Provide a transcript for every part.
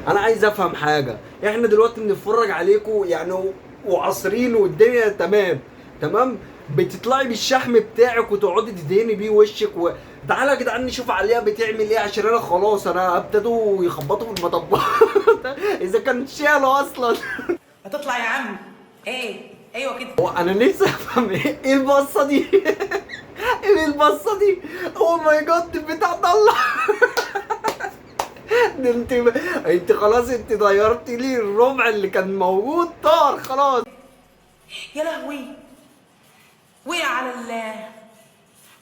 انا عايز افهم حاجه. احنا دلوقتي بنتفرج عليكم يعني وعصرين والدنيا تمام تمام. بتطلعي بالشحم بتاعك وتقعدي تدهني بيه وشك تعالى يا جدعان نشوف عليها بتعمل ايه، عشان انا خلاص انا ابتدوا يخبطوا في المطبات. اذا كان شالوا اصلا. هتطلع يا عم. ايه ايوه كده. هو انا نفسي افهم ايه البصه دي. ايه البصه دي؟ او ماي جاد البتاع طلع. ده انت خلاص انت غيرتي لي الربع اللي كان موجود طار خلاص. يا لهوي. وقع على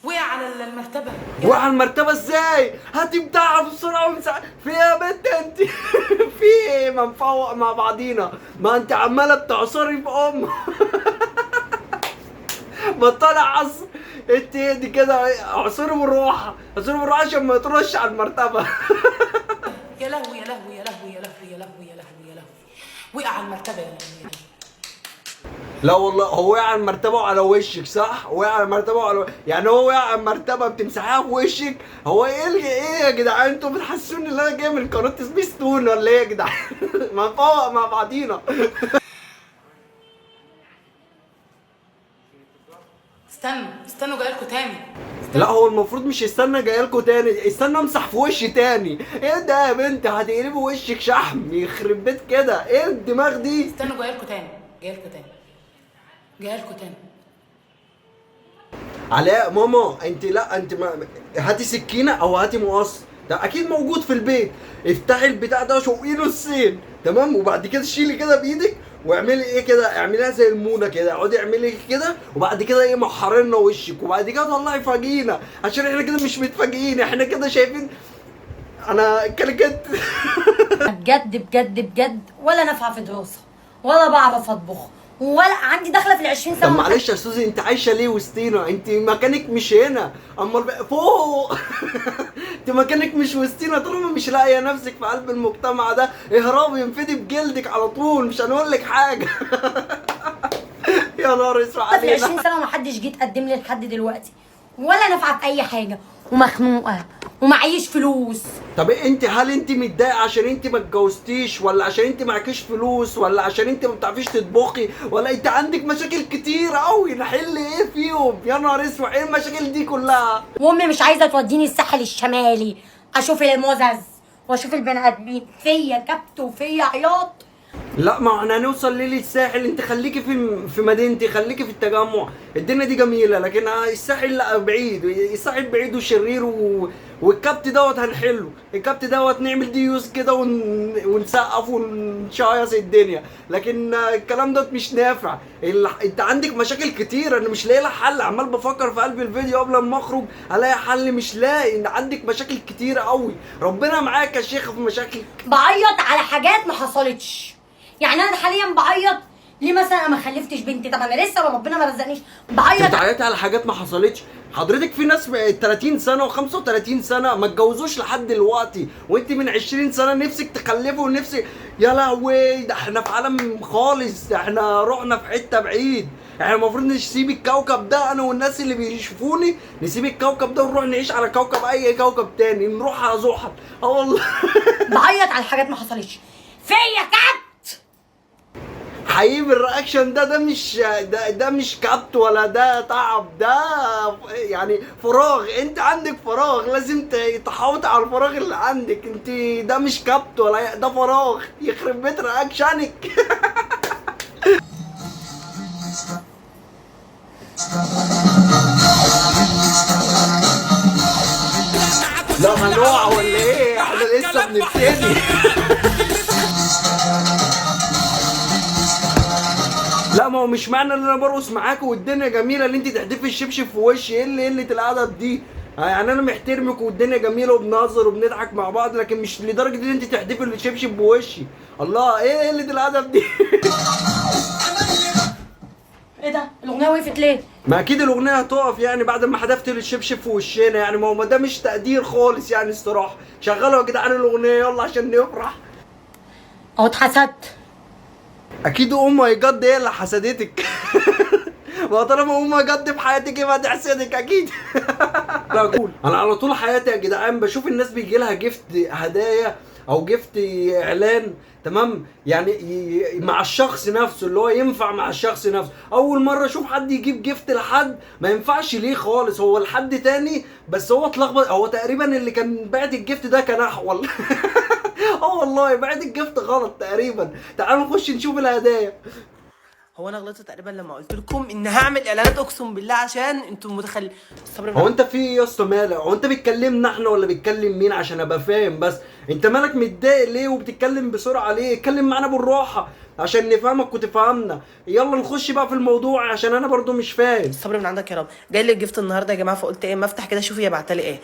وقع على المرتبه. وقع على المرتبه ازاي؟ هاتي بتاعها بسرعه ومساعد في ايه يا بنت انت؟ في ايه؟ ما نفوق مع بعضينا، ما انت عماله بتعصري في ما طالع عصر. انت دي كده اعصري بالراحه، اعصري بالراحه عشان ما ترش على المرتبه. يا لهوي يا لهوي يا لهوي يا لهوي يا لهوي يا لهوي يا لهوي. وقع على المرتبه يا لهوي. لا والله هو وقع على المرتبه وعلى وشك صح؟ وقع على المرتبه يعني هو وقع على المرتبه بتمسحيها في وشك؟ هو ايه يا جدعان؟ انتوا بتحسوني ان انا جاي من قناه سبيس تون ولا ايه يا جدعان؟ ما نفوق مع بعضينا. استنوا جايلكوا تاني. لا هو المفروض مش يستنى جايلكوا تاني، استنى امسح في وشي تاني. ايه ده يا بنت؟ هتقلبي وشك شحم يخرب بيت كده، ايه الدماغ دي؟ استنوا جايلكوا تاني جايلكوا تاني جايلكوا تاني. علاء ماما انت لا انت ما هاتي سكينه او هاتي مقص، ده اكيد موجود في البيت. افتحي البتاع ده وشقيه نصين تمام، وبعد كده شيلي كده بايدك واعملي ايه كده، اعمليها زي المونه كده، اقعدي اعملي كده وبعد كده ايه محررنا وشك وبعد كده طلعي فاجينا، عشان احنا كده مش متفاجئين، احنا كده شايفين انا كلكت. بجد بجد بجد ولا نافعه في دراسه ولا بعرف اطبخ ولا عندي داخله في ال20 طب سنه. معلش يا سوزي انت عايشه ليه وسطينا؟ انت مكانك مش هنا، امال فوق. انت مكانك مش وسطينا، طالما مش لاقيه نفسك في قلب المجتمع ده اهربي انفدي بجلدك على طول، مش هنقول لك حاجه. يا نهار اسود في علينا. ال20 سنه ومحدش جه اتقدم لي لحد دلوقتي ولا نافعه في اي حاجه ومخنوقه ومعيش فلوس. طب انت هل انت متضايقه عشان انت ما اتجوزتيش، ولا عشان انت معكيش فلوس، ولا عشان انت ما بتعرفيش تطبخي، ولا انت عندك مشاكل كتير قوي نحل ايه فيهم؟ يا نهار اسود ايه المشاكل دي كلها؟ وامي مش عايزه توديني الساحل الشمالي اشوف المزز واشوف البني ادمين، فيا كبت وفيا عياط. لا ما احنا هنوصل ليه للساحل؟ انت خليكي في مدينتي، خليكي في التجمع، الدنيا دي جميله، لكن الساحل لا بعيد، الساحل بعيد وشرير والكبت دوت هنحله، الكبت دوت نعمل ديوز كده ونسقف ونشايص الدنيا، لكن الكلام دوت مش نافع. انت عندك مشاكل كتير انا مش لاقي لها حل، عمال بفكر في قلب الفيديو قبل ما اخرج الاقي حل مش لاقي، ان عندك مشاكل كتير قوي، ربنا معاك يا شيخ في مشاكل. بعيط على حاجات ما حصلتش، يعني انا حاليا بعيط ليه مثلا انا ما خلفتش بنتي، طب انا لسه ربنا ما رزقنيش بعيط. بتعيطي على حاجات ما حصلتش؟ حضرتك في ناس 30 سنه و35 سنه ما اتجوزوش لحد دلوقتي، وانت من 20 سنه نفسك تخلفي ونفسك، يا لهوي ده احنا في عالم خالص، احنا رحنا في حته بعيد، احنا المفروض نسيب الكوكب ده انا والناس اللي بيشوفوني، نسيب الكوكب ده ونروح نعيش على كوكب اي كوكب تاني، نروح على زحل. اه والله. بعيط على حاجات ما حصلتش فيا كات. حقيقي الرياكشن ده مش ده مش كبت ولا ده تعب، ده يعني فراغ، انت عندك فراغ لازم تحاوطي على الفراغ اللي عندك، انت ده مش كبت ولا ده فراغ، يخرب بيت رياكشنك. لا هنقع ولا ايه؟ احنا لسه بنبتدي. لا ما هو مش معنى ان انا برقص معاك والدنيا جميله ان انت تحدفي الشبشب في وشي، ايه اللي قله الادب دي؟ يعني انا محترمك والدنيا جميله وبنهزر وبنضحك مع بعض، لكن مش لدرجه ان انت تحدفي الشبشب بوشي، الله ايه قله الادب دي؟ ايه ده الاغنيه وقفت ليه؟ ما اكيد الاغنيه هتقف يعني بعد ما حدفت الشبشب في وشنا، يعني ما هو ده مش تقدير خالص يعني، استراحه، شغلوا يا جدعان الاغنيه يلا عشان نفرح. اهو اتحسدت. اكيد ام ماي جاد هي اللي حسدتك. ما طالما ام ماي جاد في حياتك يبقى تحسدك اكيد. لا اقول انا على طول حياتي يا جدعان بشوف الناس بيجي لها جفت هدايا او جفت اعلان، تمام؟ يعني مع الشخص نفسه، اللي هو ينفع مع الشخص نفسه. اول مره اشوف حد يجيب جفت لحد ما ينفعش ليه خالص، هو لحد تاني بس هو اتلخبط. هو تقريبا اللي كان بعت الجفت ده كان احول. اه والله بعت الجفت غلط تقريبا. تعالوا نخش نشوف الهدايا. هو انا غلطت تقريبا لما قلت لكم ان هعمل اعلانات، اقسم بالله عشان انتم متخيل. الصبر هو انت في ايه يا اسطى مالك؟ هو انت بتكلمنا احنا ولا بتكلم مين عشان ابقى فاهم؟ بس انت مالك متضايق ليه وبتتكلم بسرعه ليه؟ اتكلم معانا بالراحه عشان نفهمك وتفهمنا. يلا نخش بقى في الموضوع عشان انا برضو مش فاهم. الصبر من عندك يا رب. جاي لي الجفت النهارده يا جماعه، فقلت ايه ما افتح كده اشوف هي بعتلي ايه.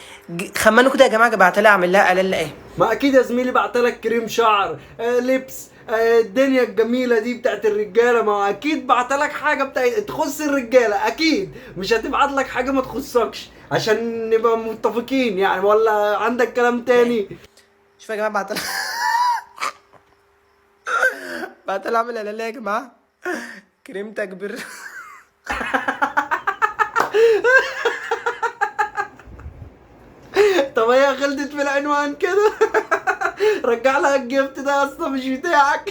خمنوا كده يا جماعه، بعتلي اعمل لها اعلان لايه؟ ما اكيد يا زميلي بعتلك كريم شعر، لبس، الدنيا الجميله دي بتاعت الرجاله. ما اكيد بعتلك حاجه بتاعت تخص الرجاله، اكيد مش هتبعت لك حاجه ما تخصكش عشان نبقى متفقين يعني، ولا عندك كلام تاني؟ شوف يا جماعه بعتلي بعتلي اعمل اعلان ليه يا جماعه؟ كريم تكبير. طب هي غلطت في العنوان كده. رجع لها الجفت ده يا اسطى مش بتاعك.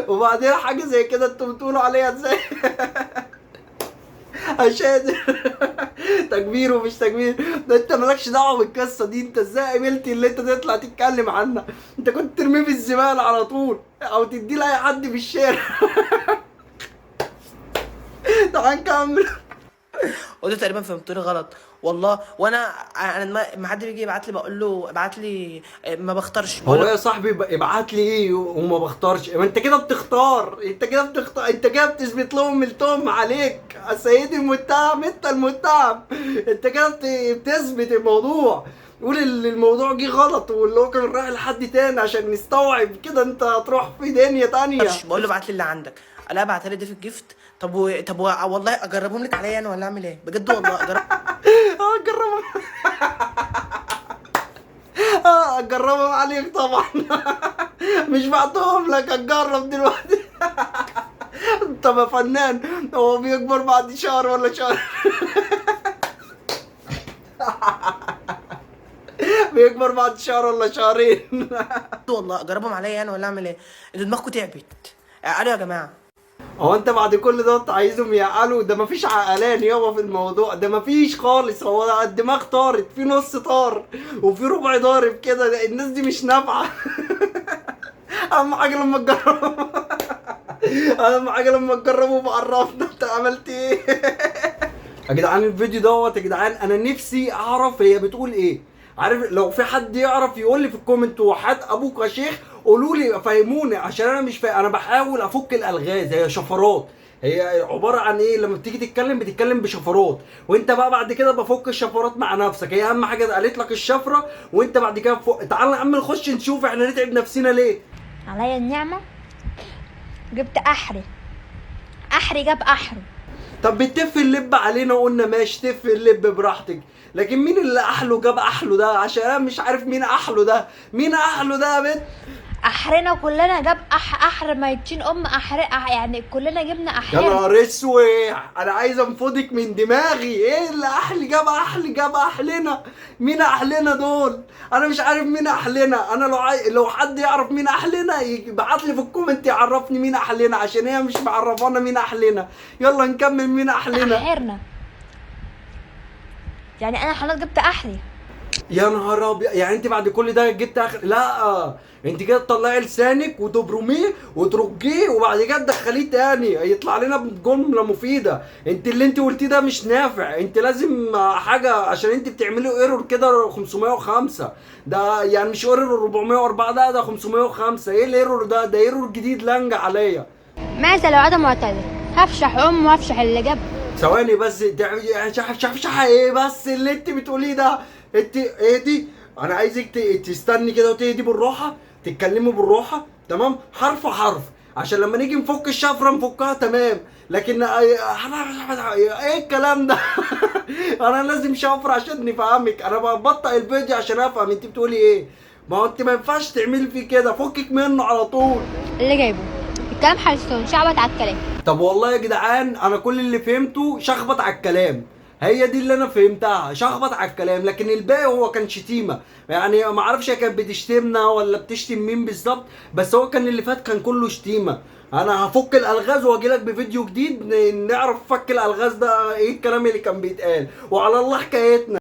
وبعدين حاجه زي كده انتوا بتقولوا عليها ازاي؟ عشان تكبير ومش تكبير ده انت مالكش دعوه بالقصه دي. انت ازاي قبلت اللي انت تطلع تتكلم عنها؟ انت كنت ترميه في الزباله على طول او تديه لاي حد في الشارع. تعال نكمل. وده تقريبا فهمتوني غلط والله. انا لما حد بيجي يبعت لي بقول له ابعت لي، ما بختارش. هو يا صاحبي ابعت لي ايه وما بختارش؟ ما انت كده بتختار، انت كده بتثبت لهم التهم عليك يا سيدي المتهم. انت المتهم، انت كده بتثبت الموضوع. قول الموضوع جه غلط واللي هو كان رايح لحد تاني عشان نستوعب كده انت هتروح في دنيا تانية. بقول له ابعت لي اللي عندك. انا بعتلي دي في الجفت. طب والله اجربهم لك عليا انا ولا اعمل ايه؟ بجد والله اجرب. اجربهم. اجربهم عليك طبعا. مش بعتهم لك، اجرب دلوقتي. طب يا فنان، هو بيكبر بعد شهر ولا شهر؟ بيكبر بعد شهر ولا شهرين؟ والله اجربهم عليا انا ولا اعمل ايه؟ انتوا دماغكم تعبت. قالوا يا جماعه. هو انت بعد كل ده عايزهم يعقلوا؟ ده مفيش عقلان يابا في الموضوع ده، مفيش خالص. هو الدماغ طارت، في نص طار وفي ربع ضارب كده. الناس دي مش نافعه. اهم حاجه لما تجربوا. اهم حاجه لما تجربوا بعرفنا انت عملت ايه. يا جدعان الفيديو دوت يا جدعان انا نفسي اعرف هي بتقول ايه. عارف لو في حد يعرف يقول لي في الكومنت وحد ابوك يا شيخ قولوا لي فهموني عشان انا مش فاهم. انا بحاول افك الالغاز، هي شفرات. هي عباره عن ايه؟ لما بتيجي تتكلم بتتكلم بشفرات، وانت بقى بعد كده بفك الشفرات مع نفسك. هي اهم حاجه قالت لك الشفره وانت بعد كده فوق. تعال يا عم نخش نشوف احنا نتعب نفسنا ليه. عليا النعمة جبت أحري جاب أحره. طب بتف اللب علينا وقلنا ماشي تف اللب براحتك، لكن مين اللي احلو جاب احلو ده؟ عشان انا مش عارف مين احلو ده. مين احلو ده يا بنت؟ أحرنا كلنا جاب أحر ميتين يعني كلنا جبنا يا أحيان. نهار اسود، انا عايز انفضك من دماغي. ايه اللي احلي جاب احلنا؟ مين احلنا دول؟ انا مش عارف مين احلنا. انا لو حد يعرف مين احلنا يبعت لي في الكومنت يعرفني مين احلنا، عشان هي مش معرفانا مين احلنا. يلا نكمل مين احلنا. أحرنا يعني أنا خلاص جبت أحري. يا نهار ابيض، يعني انت بعد كل ده جبت اخر؟ لا انت كده تطلعي لسانك وتبرميه وترجيه وبعد كده تدخليه تاني يطلع لنا بجمله مفيده. انت اللي انت قلتيه ده مش نافع. انت لازم حاجه عشان انت بتعملي ايرور كده 505. ده يعني مش ايرور 404، ده 505. ايه الايرور ده؟ ده ايرور جديد لنجا عليا. ماذا لو عدم معتذر؟ هفشح وهفشح اللي جاب. ثواني بس، شح ايه بس اللي انت بتقوليه ده؟ انت ايه دي؟ انا عايزك تستني كده وتهدي بالراحه، تتكلموا بالراحه، تمام؟ حرف حرف عشان لما نيجي نفك الشفره نفكها تمام. لكن ايه الكلام ده؟ انا لازم شفره عشان نفهمك. انا ببطئ الفيديو عشان افهم انت بتقولي ايه. ما هو انت ما ينفعش تعملي فيه كده، فكك منه على طول. اللي جايبه الكلام حلسون شعبت على الكلام. طب والله يا جدعان انا كل اللي فهمته شخبط على الكلام. هي دي اللي انا فهمتها، شخبط على الكلام، لكن الباقي هو كان شتيمه. يعني ما اعرفش هي كانت بتشتمنا ولا بتشتم مين بالظبط، بس هو كان اللي فات كان كله شتيمه. انا هفك الالغاز واجي لك بفيديو جديد نعرف فك الالغاز ده ايه الكلام اللي كان بيتقال، وعلى الله حكايتنا.